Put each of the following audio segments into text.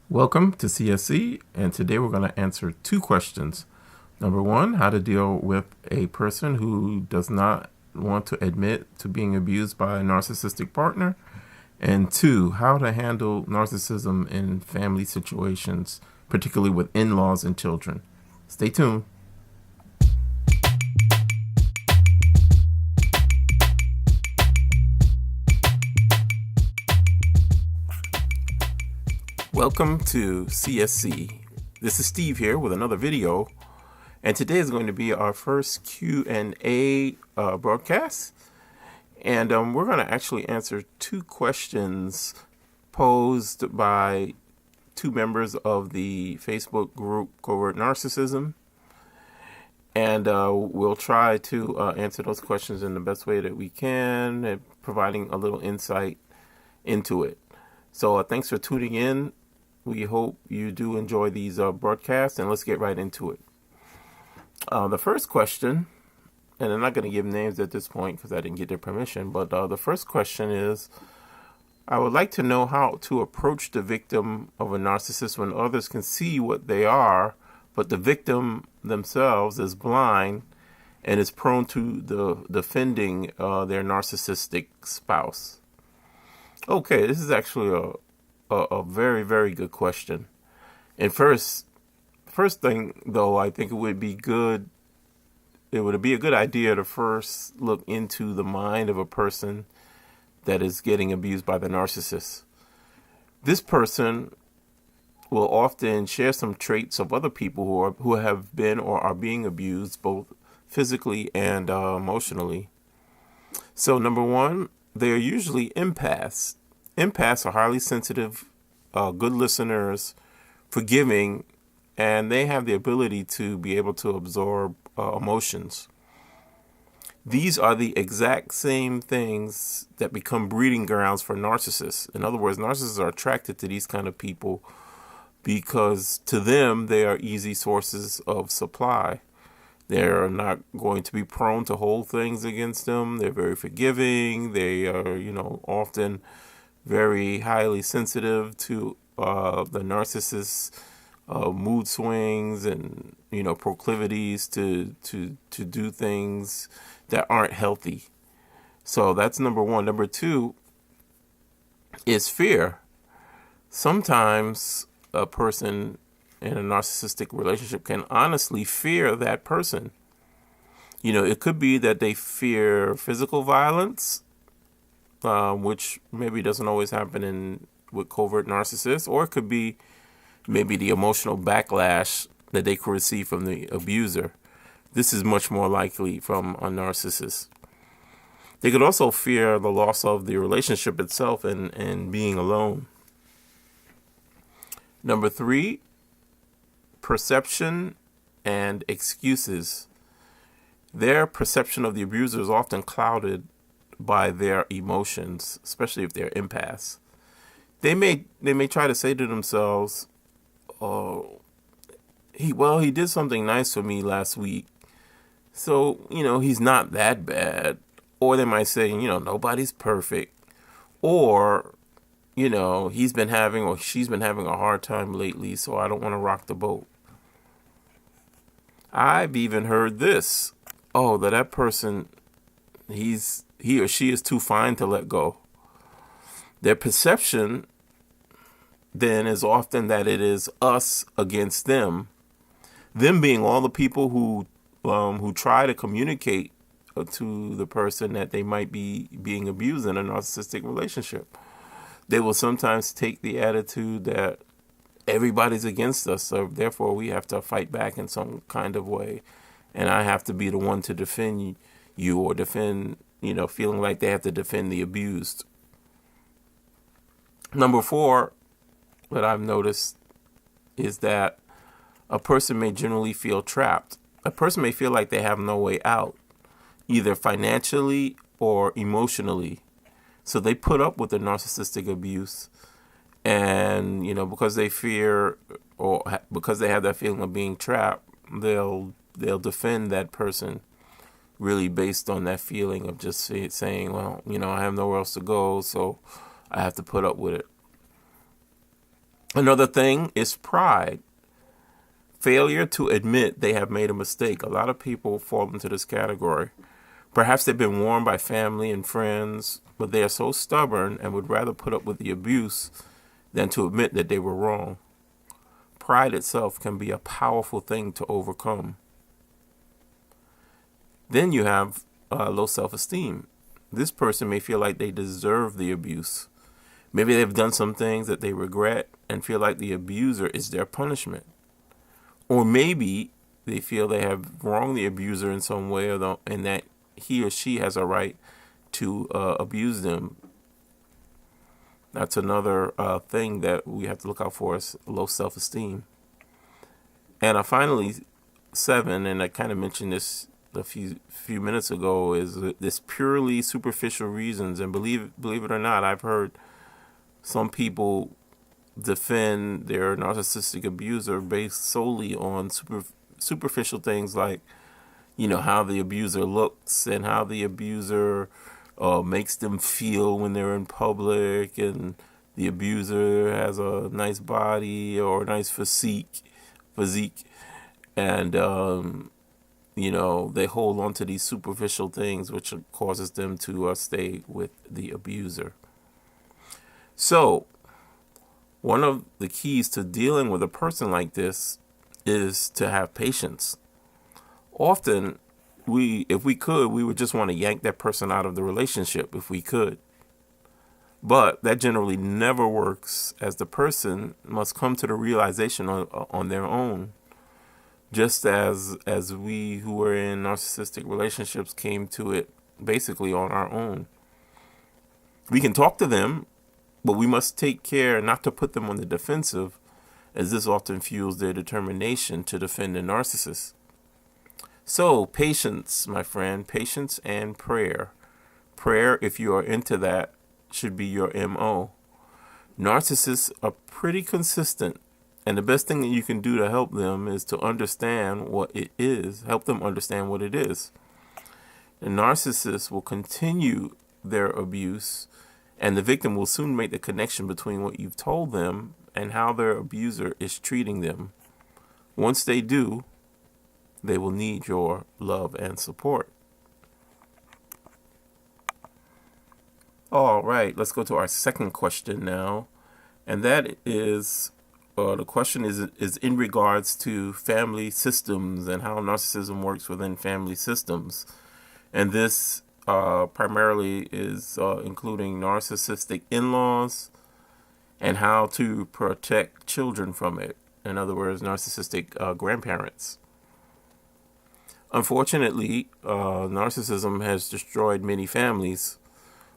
Welcome to CSC, and today we're going to answer two questions. Number one, how to deal with a person who does not want to admit to being abused by a narcissistic partner. And two, how to handle narcissism in family situations, particularly with in-laws and children. Stay tuned. Welcome to CSC. This is Steve here with another video, and today is going to be our first Q&A broadcast, and we're going to actually answer two questions posed by two members of the Facebook group Covert Narcissism, and we'll try to answer those questions in the best way that we can, and providing a little insight into it. So thanks for tuning in. We hope you do enjoy these broadcasts, and let's get right into it. The first question, and I'm not going to give names at this point because I didn't get their permission, but the first question is, I would like to know how to approach the victim of a narcissist when others can see what they are, but the victim themselves is blind and is prone to defending their narcissistic spouse. Okay, this is actually a very, very good question. And first thing though, I think it would be a good idea to first look into the mind of a person that is getting abused by the narcissist. This person will often share some traits of other people who have been or are being abused, both physically and emotionally. So number one, they are usually empaths. Empaths are highly sensitive, good listeners, forgiving, and they have the ability to be able to absorb emotions. These are the exact same things that become breeding grounds for narcissists. In other words, narcissists are attracted to these kind of people because to them, they are easy sources of supply. They're not going to be prone to hold things against them. They're very forgiving. They are, often very highly sensitive to the narcissist's mood swings and proclivities to do things that aren't healthy. So that's number one. Number two is fear. Sometimes a person in a narcissistic relationship can honestly fear that person. It could be that they fear physical violence, which maybe doesn't always happen with covert narcissists, or it could be maybe the emotional backlash that they could receive from the abuser. This is much more likely from a narcissist. They could also fear the loss of the relationship itself and being alone. Number three, perception and excuses. Their perception of the abuser is often clouded by their emotions, especially if they're empaths. They may try to say to themselves, "Oh, he did something nice for me last week, so he's not that bad." Or they might say, nobody's perfect, or he's been having or she's been having a hard time lately, so I don't want to rock the boat. I've even heard this: "Oh, that person, he or she is too fine to let go." Their perception then is often that it is us against them being all the people who try to communicate to the person that they might be being abused in a narcissistic relationship. They will sometimes take the attitude that everybody's against us, so therefore we have to fight back in some kind of way, and I have to be the one to defend you or defend, feeling like they have to defend the abused. Number four, that I've noticed, is that a person may generally feel trapped. A person may feel like they have no way out, either financially or emotionally. So they put up with the narcissistic abuse, and because they fear or because they have that feeling of being trapped, they'll defend that person, really based on that feeling of just saying, well, I have nowhere else to go, so I have to put up with it. Another thing is pride. Failure to admit they have made a mistake. A lot of people fall into this category. Perhaps they've been warned by family and friends, but they are so stubborn and would rather put up with the abuse than to admit that they were wrong. Pride itself can be a powerful thing to overcome. Then you have low self-esteem. This person may feel like they deserve the abuse. Maybe they've done some things that they regret and feel like the abuser is their punishment. Or maybe they feel they have wronged the abuser in some way, and that he or she has a right to abuse them. That's another thing that we have to look out for, is low self-esteem. And finally, 7, and I kind of mentioned this a few minutes ago, is this purely superficial reasons. And believe it or not, I've heard some people defend their narcissistic abuser based solely on superficial things, like, how the abuser looks and how the abuser makes them feel when they're in public, and the abuser has a nice body or a nice physique, and they hold on to these superficial things, which causes them to stay with the abuser. So one of the keys to dealing with a person like this is to have patience. Often, if we could, we would just want to yank that person out of the relationship if we could. But that generally never works, as the person must come to the realization on their own, just as we who were in narcissistic relationships came to it basically on our own. We can talk to them, but we must take care not to put them on the defensive, as this often fuels their determination to defend the narcissist. So, patience, my friend, patience and prayer. Prayer, if you are into that, should be your MO. Narcissists are pretty consistent, and the best thing that you can do to help them is to understand what it is. Help them understand what it is. The narcissist will continue their abuse, and the victim will soon make the connection between what you've told them and how their abuser is treating them. Once they do, they will need your love and support. All right, let's go to our second question now. And that is, the question is in regards to family systems and how narcissism works within family systems. And this primarily is including narcissistic in-laws and how to protect children from it. In other words, narcissistic grandparents. Unfortunately, narcissism has destroyed many families.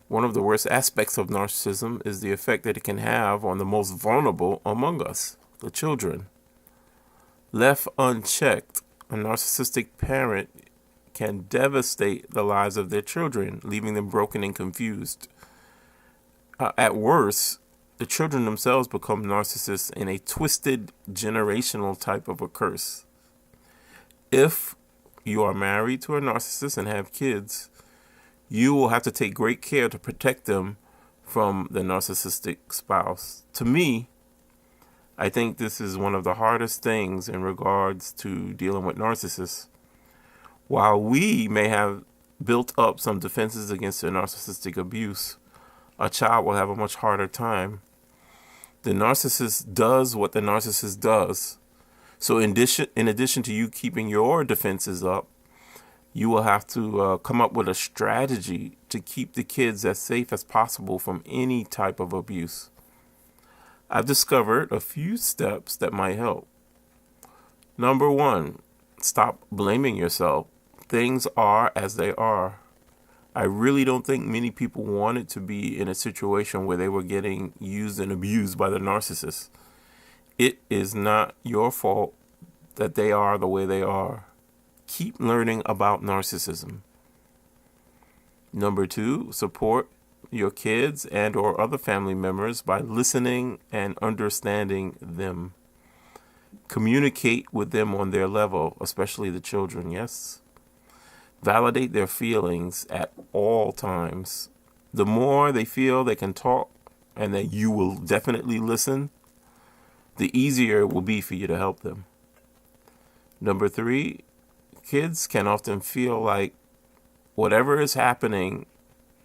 One of the worst aspects of narcissism is the effect that it can have on the most vulnerable among us, the children. Left unchecked, a narcissistic parent can devastate the lives of their children, leaving them broken and confused. At worst, the children themselves become narcissists in a twisted generational type of a curse. If you are married to a narcissist and have kids, you will have to take great care to protect them from the narcissistic spouse. To me, I think this is one of the hardest things in regards to dealing with narcissists. While we may have built up some defenses against the narcissistic abuse, a child will have a much harder time. The narcissist does what the narcissist does. So in addition to you keeping your defenses up, you will have to come up with a strategy to keep the kids as safe as possible from any type of abuse. I've discovered a few steps that might help. Number 1, stop blaming yourself. Things are as they are. I really don't think many people wanted to be in a situation where they were getting used and abused by the narcissist. It is not your fault that they are the way they are. Keep learning about narcissism. Number 2, support your kids and or other family members by listening and understanding them. Communicate with them on their level, especially the children, yes. Validate their feelings at all times. The more they feel they can talk and that you will definitely listen, the easier it will be for you to help them. Number 3, kids can often feel like whatever is happening,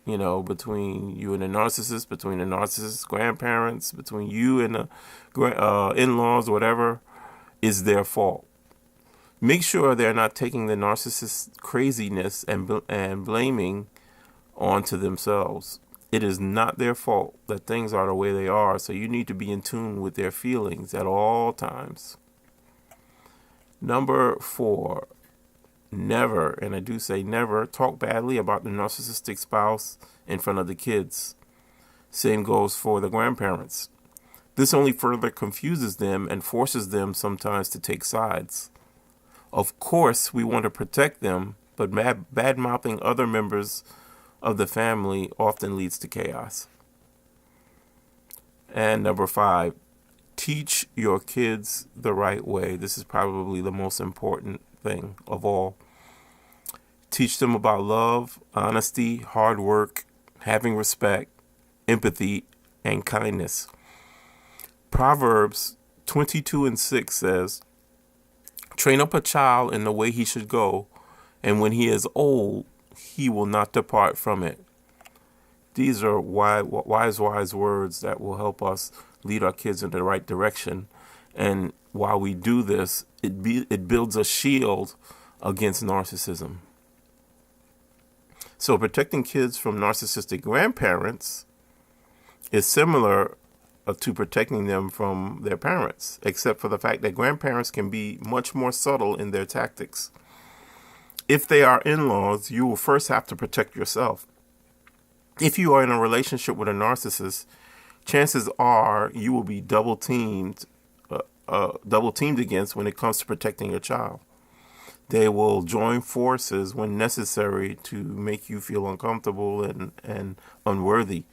between you and the narcissist, between the narcissist's grandparents, between you and the in-laws, whatever, is their fault. Make sure they're not taking the narcissist's craziness and blaming onto themselves. It is not their fault that things are the way they are, so you need to be in tune with their feelings at all times. Number 4, never, and I do say never, talk badly about the narcissistic spouse in front of the kids. Same goes for the grandparents. This only further confuses them and forces them sometimes to take sides. Of course, we want to protect them, but bad-mouthing other members of the family often leads to chaos. And number 5, teach your kids the right way. This is probably the most important thing of all. Teach them about love, honesty, hard work, having respect, empathy, and kindness. Proverbs 22:6 says, "Train up a child in the way he should go, and when he is old, he will not depart from it." These are wise words that will help us lead our kids in the right direction. And while we do this, it builds a shield against narcissism. So protecting kids from narcissistic grandparents is similar to protecting them from their parents, except for the fact that grandparents can be much more subtle in their tactics. If they are in-laws, you will first have to protect yourself. If you are in a relationship with a narcissist, chances are you will be double teamed against when it comes to protecting your child. They will join forces when necessary to make you feel uncomfortable and unworthy.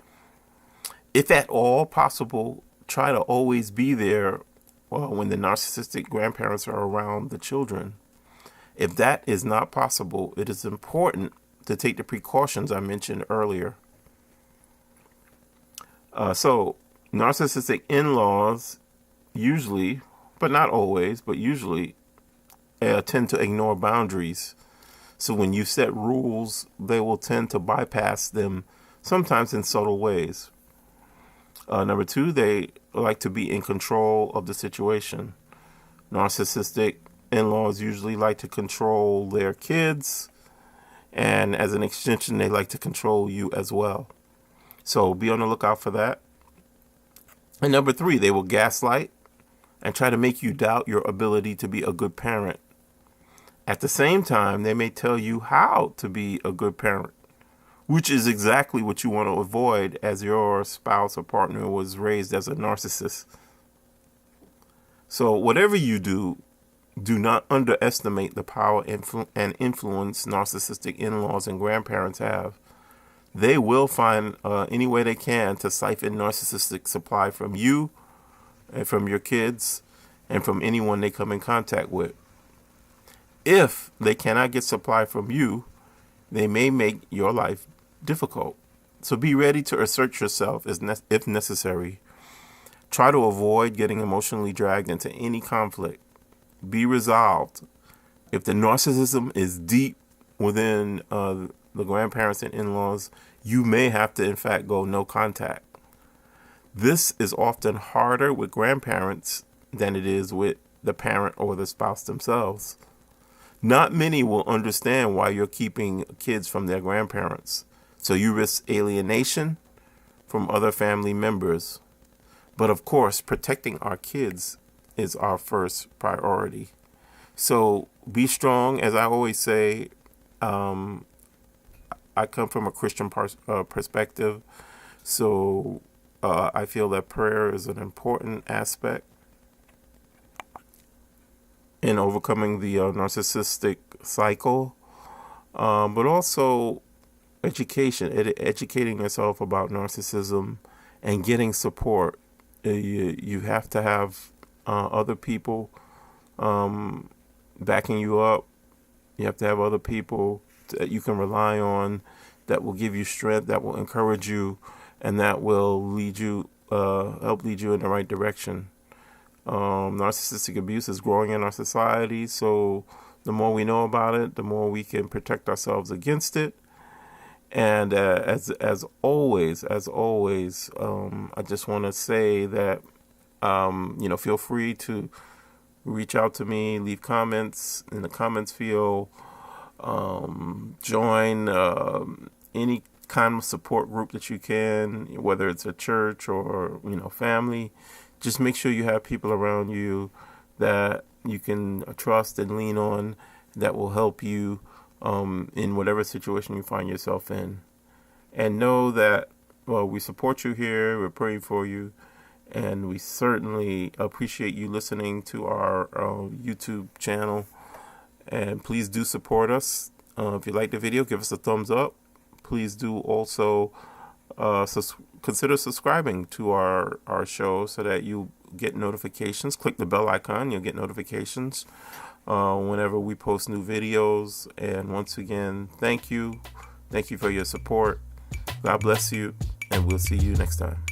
If at all possible, try to always be there when the narcissistic grandparents are around the children. If that is not possible, it is important to take the precautions I mentioned earlier. So narcissistic in-laws usually, but not always, but usually tend to ignore boundaries. So when you set rules, they will tend to bypass them, sometimes in subtle ways. Number 2, they like to be in control of the situation. Narcissistic in-laws usually like to control their kids, and as an extension, they like to control you as well. So be on the lookout for that. And number 3, they will gaslight and try to make you doubt your ability to be a good parent. At the same time, they may tell you how to be a good parent, which is exactly what you want to avoid, as your spouse or partner was raised as a narcissist. So whatever you do, do not underestimate the power and influence narcissistic in-laws and grandparents have. They will find any way they can to siphon narcissistic supply from you and from your kids and from anyone they come in contact with. If they cannot get supply from you, they may make your life difficult. So be ready to assert yourself if necessary. Try to avoid getting emotionally dragged into any conflict. Be resolved. If the narcissism is deep within the grandparents and in-laws, you may have to, in fact, go no contact. This is often harder with grandparents than it is with the parent or the spouse themselves. Not many will understand why you're keeping kids from their grandparents, so you risk alienation from other family members. But of course, protecting our kids is our first priority. So be strong. As I always say, I come from a Christian perspective, so I feel that prayer is an important aspect in overcoming the narcissistic cycle, but also educating yourself about narcissism and getting support. You have to have other people backing you up. You have to have other people that you can rely on, that will give you strength, that will encourage you, and that will lead you, help lead you in the right direction. Narcissistic abuse is growing in our society, so the more we know about it, the more we can protect ourselves against it. And as always, I just want to say that feel free to reach out to me, leave comments in the comments field, join any kind of support group that you can, whether it's a church or family. Just make sure you have people around you that you can trust and lean on, that will help you in whatever situation you find yourself in. And know that, we support you here, we're praying for you, and we certainly appreciate you listening to our YouTube channel. And please do support us. If you like the video, give us a thumbs up. Please do also consider subscribing to our show so that you get notifications. Click the bell icon, you'll get notifications whenever we post new videos. And once again, thank you for your support. God bless you, and we'll see you next time.